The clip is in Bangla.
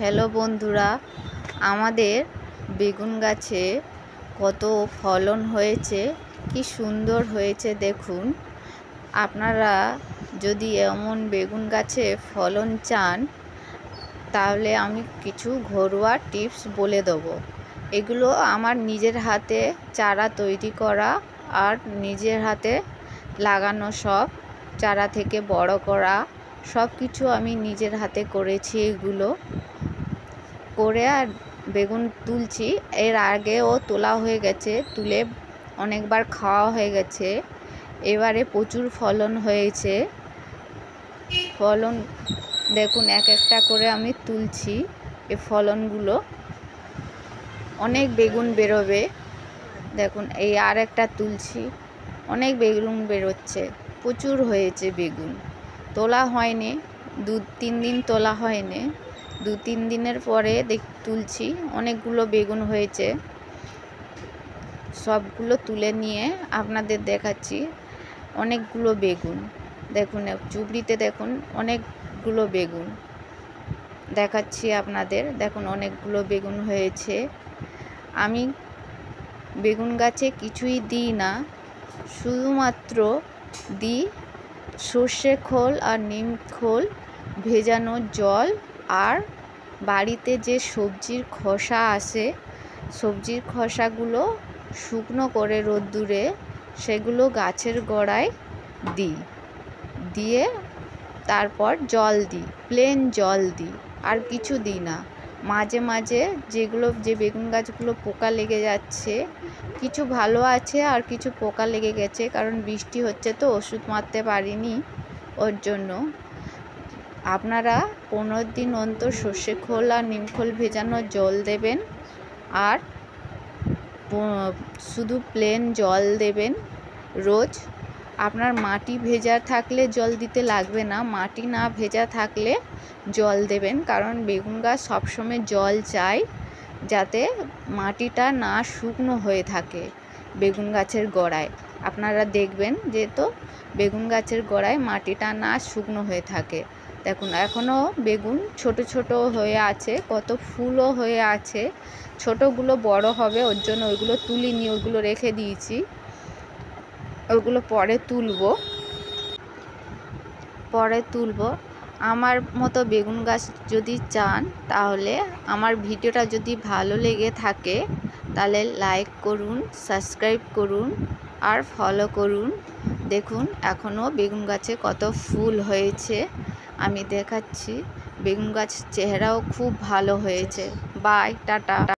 হ্যালো বন্ধুরা, আমাদের বেগুন গাছে কত ফলন হয়েছে, কি সুন্দর হয়েছে দেখুন। আপনারা যদি এমন বেগুন গাছে ফলন চান তাহলে আমি কিছু ঘরোয়া টিপস বলে দেবো। এগুলো আমার নিজের হাতে চারা তৈরি করা আর নিজের হাতে লাগানো, সব চারা থেকে বড় করা সব কিছু আমি নিজের হাতে করেছি। এগুলো করে আর বেগুন তুলছি। এর আগেও তোলা হয়ে গেছে, তুলে অনেকবার খাওয়া হয়ে গেছে। এবারে প্রচুর ফলন হয়েছে। ফলন দেখুন, এক একটা করে আমি তুলছি। এই ফলনগুলো অনেক বেগুন বেরোবে। দেখুন, এই আর একটা তুলছি, অনেক বেগুন বেরোচ্ছে, প্রচুর হয়েছে বেগুন। তোলা হয়নি, 2-3 দিন তোলা হয়নি, 2-3 দিনের পরে তুলছি। অনেকগুলো বেগুন হয়েছে, সবগুলো তুলে নিয়ে আপনাদের দেখাচ্ছি। অনেকগুলো বেগুন দেখুন, চুবড়িতে দেখুন অনেকগুলো বেগুন দেখাচ্ছি আপনাদের। দেখুন অনেকগুলো বেগুন হয়েছে। আমি বেগুন গাছে কিছুই দিই না, শুধুমাত্র দিই সর্ষে খোল আর নিম খোল ভেজানো জল, আর বাড়িতে যে সবজির খোসা আসে, সবজির খোসাগুলো শুকনো করে রোদ্দুরে সেগুলো গাছের গোড়ায় দিই, দিয়ে তারপর জল দিই, প্লেন জল দিই, আর কিছু দিই না। মাঝে মাঝে যে বেগুন গাছগুলো পোকা লেগে যাচ্ছে, কিছু ভালো আছে আর কিছু পোকা লেগে গেছে, কারণ বৃষ্টি হচ্ছে তো ওষুধ মারতে পারিনি, ওর জন্য। আপনারা 15 দিন অন্তর সর্ষে খোল আর নিম খোল ভেজানো জল দেবেন, আর শুধু প্লেন জল দেবেন রোজ। আপনার মাটি ভেজা থাকলে জল দিতে লাগবে না, মাটি না ভেজা থাকলে জল দেবেন, কারণ বেগুন গাছ সবসময় জল চাই, যাতে মাটিটা না শুকনো হয়ে থাকে বেগুন গাছের গোড়ায়। আপনারা দেখবেন যে তো বেগুন গাছের গোড়ায় মাটিটা না শুকনো হয়ে থাকে। দেখুন এখনও বেগুন ছোট ছোট হয়ে আছে, কত ফুলও হয়ে আছে। ছোটোগুলো বড় হবে, ওর জন্য ওইগুলো তুলিনি, ওইগুলো রেখে দিয়েছি, ওইগুলো পরে তুলব। আমার মতো বেগুন গাছ যদি চান, তাহলে আমার ভিডিওটা যদি ভালো লেগে থাকে তাহলে লাইক করুন, সাবস্ক্রাইব করুন আর ফলো করুন। দেখুন এখনও বেগুন গাছে কত ফুল হয়েছে, আমি দেখাচ্ছি। বেগুন গাছ চেহারাও খুব ভালো হয়েছে। Bye, tata.